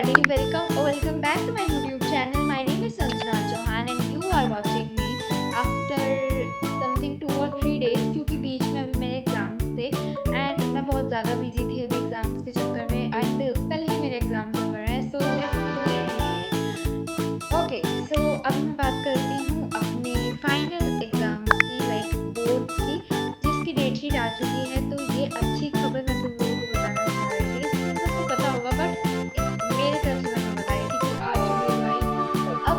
everybody, welcome back to my YouTube channel. My name is Sanjana Chauhan and you are watching me after something 2 or 3 days क्योंकि बीच में अभी मेरे exams थे and मैं बहुत ज़्यादा बिजी थी अभी एग्जाम्स के चक्कर में एंड कल ही मेरे एग्जाम्स ओवर हैं सो ओके सो अब मैं बात करती हूँ अपने फाइनल एग्जाम्स की लाइक बोर्ड्स की जिसकी डेट शीट आ चुकी है। तो ये अच्छी खबर मैं तुम लोगों को बताना चाह रही थी, सबको पता होगा बट मेरे तरफ से मैंने बताई थी कि आ चुकी है भाई, अब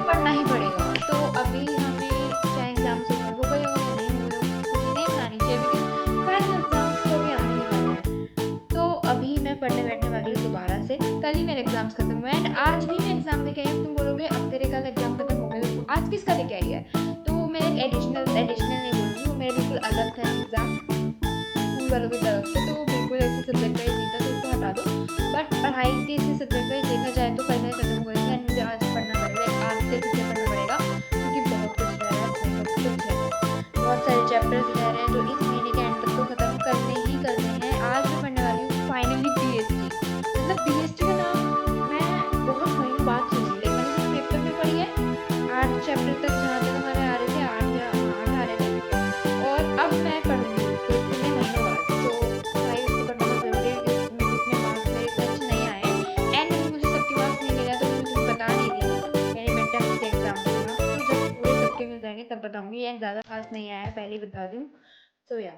पढ़ना ही पड़ेगा। तो अभी हमें चाहे एग्जाम्स ओवर हो गए हो या नहीं हुए हो मुझे नहीं बनानी चाहिए क्योंकि फाइनल एग्जाम्स तो अभी आने ही वाले हैं। तो अभी मैं पढ़ने बैठने वाली हूँ दोबारा से। कल ही मेरे एग्जाम्स खत्म हुए एंड आज भी मैं एग्जाम देके आई हूँ। तुम बोलोगे अब तेरे कल एग्जाम खत्म हो गए तो आज किसका देके आई है? तो मैं एडिशनल नहीं बोल रही हूँ, मेरा बिल्कुल अलग था एग्जाम स्कूल वालों की तरफ से, तो बिल्कुल ऐसे सब्जेक्ट का ही नहीं था तो उसको हटा दो। बट पढ़ाई के इसी सब्जेक्ट का ही देखा जाए तो कल मेरे खत्म हो गई है एंड मुझे आज पढ़ना पड़ेगा, आज से फिर से पढ़ना पड़ेगा क्योंकि बहुत कुछ रह रहा है, बहुत कुछ है, बहुत सारे चैप्टर्स रह रहे हैं जो इस महीने के एंड तक तो खत्म करने हैं। आज मैं पढ़ने वाली हूँ फाइनली पीएचडी। मतलब पीएचडी का नाम मैं बहुत महीनों बाद सुनी, लाइक मैंने सिर्फ पेपर में पढ़ी है 8 चैप्टर तक जहाँ तक हमारे आ रहे थे, 8 आ रहे थे और अब मैं पढ़ूंगी उसको इतने महीनों बाद। तो भाई उसको पढ़ना बहुत जरूरी है क्योंकि उतने मार्क्स मेरे सच नहीं आए एंड मुझे सबके मार्क्स नहीं मिला तो मैं तुम्हें बता नहीं रही मेरे मिड टर्म के एग्जाम के मार्क्स, तो जब पूरे सबके मिल जाएंगे तब बताऊंगी एंड ज़्यादा खास नहीं आया है पहले ही बता दूँ। सो या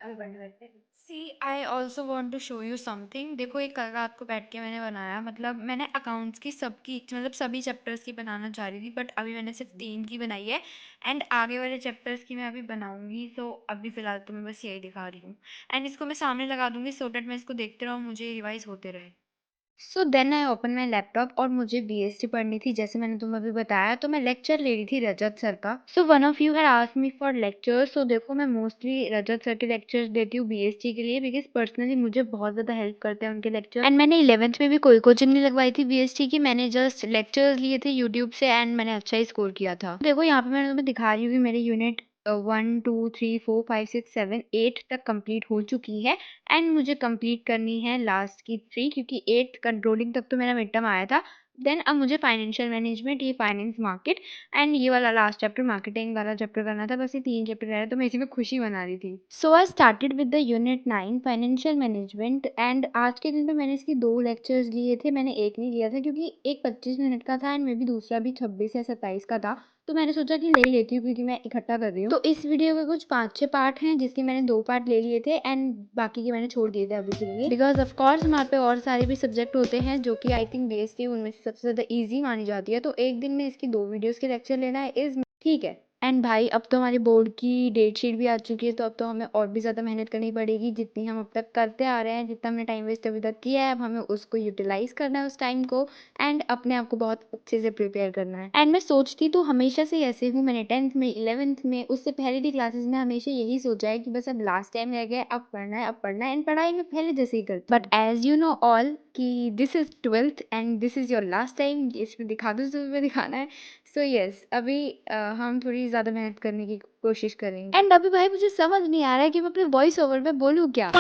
अभी पढ़ने बैठते हैं। See I also want to show you something. देखो ये कल रात को बैठ के मैंने बनाया, मतलब मैंने अकाउंट्स की सबकी मतलब सभी चैप्टर्स की बनाना चाह रही थी बट अभी मैंने सिर्फ 3 की बनाई है एंड आगे वाले चैप्टर्स की मैं अभी बनाऊंगी। सो अभी फ़िलहाल तो मैं बस यही दिखा रही हूँ एंड इसको मैं सामने लगा दूंगी सो डैट मैं इसको देखते रहूँ, मुझे रिवाइज होते रहे। So then I open my laptop और मुझे बीएसटी पढ़नी थी जैसे मैंने तुम्हें अभी बताया। तो मैं लेक्चर ले रही थी रजत सर का। So one of you had asked me for lecture. So देखो मैं मोस्टली रजत सर के लेक्चर्स देती हूँ बीएसटी के लिए बिकॉज पर्सनली मुझे बहुत ज़्यादा हेल्प करते हैं उनके लेक्चर एंड मैंने 11th में भी कोई कोचिंग नहीं लगवाई थी बीएसटी की, मैंने जस्ट लेक्चर्स लिए थे यूट्यूब से एंड मैंने अच्छा ही स्कोर किया था। देखो यहाँ पे मैंने तुम्हें दिखा रही हूँ कि मेरे यूनिट 1 2 3 4 5 6 7 8 तक कंप्लीट हो चुकी है एंड मुझे कंप्लीट करनी है लास्ट की 3 क्योंकि 8 कंट्रोलिंग तक तो मेरा मिड टर्म आया था। देन अब मुझे फाइनेंशियल मैनेजमेंट, ये फाइनेंस मार्केट एंड ये वाला लास्ट चैप्टर मार्केटिंग वाला चैप्टर करना था। बस ये 3 चैप्टर रह रहे तो मैं इसी में खुशी मना रही थी। So I started with the unit 9 financial management and आज के दिन पे मैंने इसकी 2 लेक्चर्स लिए थे, मैंने एक नहीं लिया था क्योंकि एक 25 मिनट का था एंड मे बी दूसरा भी 26 या 27 का था। तो मैंने सोचा कि ले ही लेती हूँ क्योंकि मैं इकट्ठा कर रही हूँ। तो इस वीडियो के कुछ 5-6 पार्ट हैं जिसके मैंने 2 पार्ट ले लिए थे एंड बाकी के मैंने छोड़ दिए थे अभी के लिए बिकॉज ऑफ कोर्स वहाँ पे और सारे भी सब्जेक्ट होते हैं जो कि आई थिंक बेस थी उनमें से सबसे ज़्यादा ईजी मानी जाती है। तो एक दिन में इसकी 2 वीडियोज़ के लेक्चर लेना है इज ठीक है। एंड भाई अब तो हमारी बोर्ड की डेट शीट भी आ चुकी है तो अब तो हमें और भी ज़्यादा मेहनत करनी पड़ेगी। जितनी हम अब तक करते आ रहे हैं, जितना हमने टाइम वेस्ट अभी तक किया है, अब हमें उसको यूटिलाइज करना है उस टाइम को एंड अपने आप को बहुत अच्छे से प्रिपेयर करना है। एंड मैं सोचती तो हमेशा से ऐसे हूँ, मैंने 10th में 11th में उससे पहले की क्लासेस में हमेशा यही सोचा है कि बस अब लास्ट टाइम रह गया, अब पढ़ना है एंड पढ़ाई में पहले जैसे ही करती but as you know all कि this is 12th and this is your last time, इसमें दिखा दो जो तुम्हें दिखाना है। सो यस अभी हम थोड़ी ज़्यादा मेहनत करने की कोशिश करेंगे एंड अभी भाई मुझे समझ नहीं आ रहा है कि मैं अपने वॉइस ओवर में बोलूँ क्या।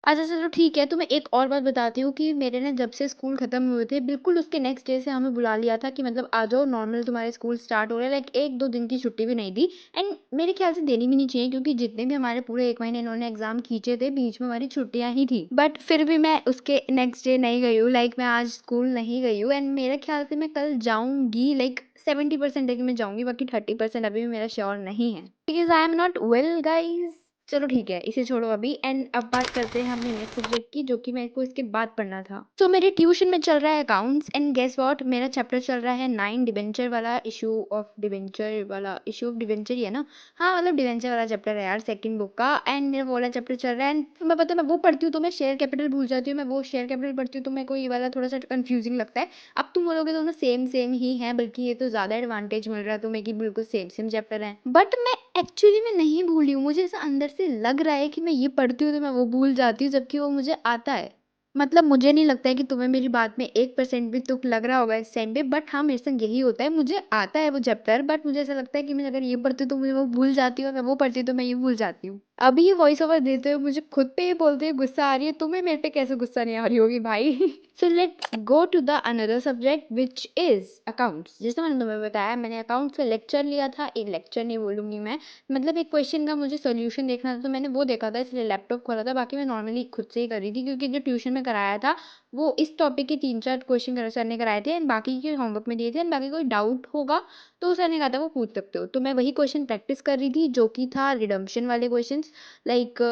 अच्छा चलो ठीक है, तो मैं एक और बात बताती हूँ कि मेरे ना जब से स्कूल खत्म हुए थे बिल्कुल उसके नेक्स्ट डे से हमें बुला लिया था कि मतलब आ जाओ नॉर्मल तुम्हारे स्कूल स्टार्ट हो रहे हैं, लाइक 1-2 दिन की छुट्टी भी नहीं दी एंड मेरे ख्याल से देनी भी नहीं चाहिए क्योंकि जितने भी हमारे पूरे 1 महीने इन्होंने एग्जाम खींचे थे बीच में हमारी छुट्टियां ही थी बट फिर भी मैं उसके नेक्स्ट डे नहीं गई हूँ, लाइक मैं आज स्कूल नहीं गई हूँ एंड मेरे ख्याल से मैं कल जाऊंगी, लाइक 70% है कि मैं जाऊंगी, बाकी 30% अभी भी मेरा श्योर नहीं है because I am not well guys. चलो ठीक है इसे छोड़ो अभी एंड अब बात करते हैं अपने नेक्स्ट सब्जेक्ट की जो कि मेरे को इसके बाद पढ़ना था। तो मेरे ट्यूशन में चल रहा है अकाउंट्स एंड गेस व्हाट, मेरा चैप्टर चल रहा है 9 डिबेंचर वाला, इशू ऑफ डिबेंचर ही है ना, हाँ मतलब डिबेंचर वाला चैप्टर है यार सेकंड बुक का एंड मेरा वो वाला चैप्टर चल रहा है एंड मैं पता मैं वो पढ़ती हूँ तो मैं शेयर कैपिटल भूल जाती हूँ, मैं वो शेयर कैपिटल पढ़ती हूँ तो मेरे को ये वाला थोड़ा सा कंफ्यूजिंग लगता है। अब तुम बोलोगे दोनों सेम सेम ही है, बल्कि ये तो ज़्यादा एडवांटेज मिल रहा है तुम्हें कि बिल्कुल सेम सेम चैप्टर है बट मैं एक्चुअली मैं नहीं भूली हूँ, मुझे ऐसा अंदर से लग रहा है कि मैं ये पढ़ती हूँ तो मैं वो भूल जाती हूँ जबकि वो मुझे आता है। मतलब मुझे नहीं लगता है कि तुम्हें मेरी बात में 1% भी तुक लग रहा होगा इस टाइम पे बट हाँ मेरे संग यही होता है, मुझे आता है वो चैप्टर बट मुझे ऐसा लगता है कि मैं अगर ये पढ़ती हूँ तो मुझे वो भूल जाती हूँ, अगर वो पढ़ती हूँ तो मैं ये भूल जाती हूँ। अभी ये वॉइस ओवर देते हुए मुझे खुद पे ही बोलते हुए गुस्सा आ रही है, तुम्हें मेरे पे कैसे गुस्सा नहीं आ रही होगी भाई। So let's go to the another subject which is accounts. जैसे मैंने तुम्हें बताया, मैंने अकाउंट्स का लेक्चर लिया था, एक लेक्चर नहीं बोलूंगी मैं, मतलब एक क्वेश्चन का मुझे सोल्यूशन देखना था तो मैंने वो देखा था, इसलिए लैपटॉप खोला था। बाकी मैं नॉर्मली खुद से ही कर रही थी, क्योंकि जो ट्यूशन में कराया था वो इस टॉपिक के 3-4 क्वेश्चन सर ने कराए थे एंड बाकी के होमवर्क में दिए थे, एंड बाकी कोई डाउट होगा तो सर ने कहा था वो पूछ सकते हो। तो मैं वही क्वेश्चन प्रैक्टिस कर रही थी, जो कि था रिडम्पशन वाले question, like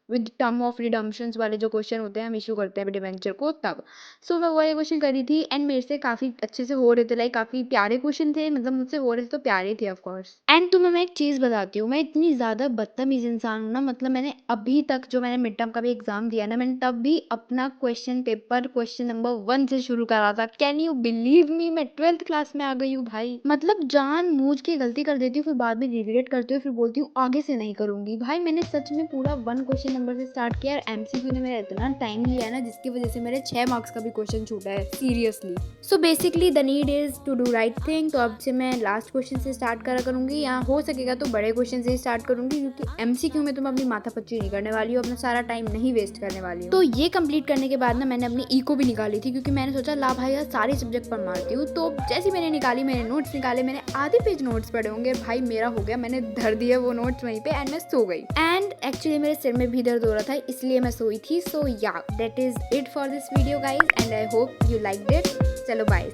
with term of redemptions वाले जो क्वेश्चन होते हैं हम इशू करते हैं डिबेंचर को, तब। सो मैं वही क्वेश्चन कर रही थी एंड मेरे से काफ़ी अच्छे से हो रहे थे, लाइक काफ़ी प्यारे क्वेश्चन थे, मतलब मुझसे हो रहे थे तो प्यारे थे ऑफ कोर्स। एंड तुम्हें मैं एक चीज़ बताती हूँ, मैं इतनी ज़्यादा बदतमीज इंसान हूँ ना, मतलब मैंने अभी तक जो मैंने मिड टर्म का भी एग्जाम दिया ना, मैंने तब भी अपना क्वेश्चन पेपर क्वेश्चन नंबर 1 से शुरू करा था। कैन यू बिलीव मी, मैं 12th क्लास में आ गई हूँ भाई। मतलब जान मूझ के गलती कर देती हूँ, फिर बाद में रिग्रेट करती हूँ, फिर बोलती हूँ आगे से नहीं करूंगी। भाई मैंने सच में पूरा 1 क्वेश्चन नंबर से स्टार्ट किया और एमसीक्यू ने मेरा इतना टाइम लिया है ना, जिसकी वजह से मेरे 6 मार्क्स का भी क्वेश्चन छूटा है, seriously. So basically the need is to do right thing. तो अब से मैं लास्ट क्वेश्चन से स्टार्ट करा करूंगी, या हो सकेगा तो बड़े क्वेश्चन से ही स्टार्ट करूंगी, क्योंकि एमसीक्यू में तो मैं अपनी माथा पच्ची नहीं करने वाली हूँ, अपना सारा टाइम नहीं वेस्ट करने वाली हूँ। तो ये कंप्लीट करने के बाद ना मैंने अपनी इको भी निकाली थी, क्योंकि मैंने सोचा ला भाई यार सारे सब्जेक्ट पर मारती हूँ। तो जैसे मैंने निकाली, मैंने नोट्स निकाले, मैंने आधे पेज नोट्स पढ़े होंगे भाई, मेरा हो गया, मैंने धर दिया वो नोट्स वहीं पे एंड मैं सो गई। एंड एक्चुअली मेरे सिर में भी दर्द हो रहा था, इसलिए मैं सोई थी। सो या that is it for this video guys, and I hope you like it. चलो बाय।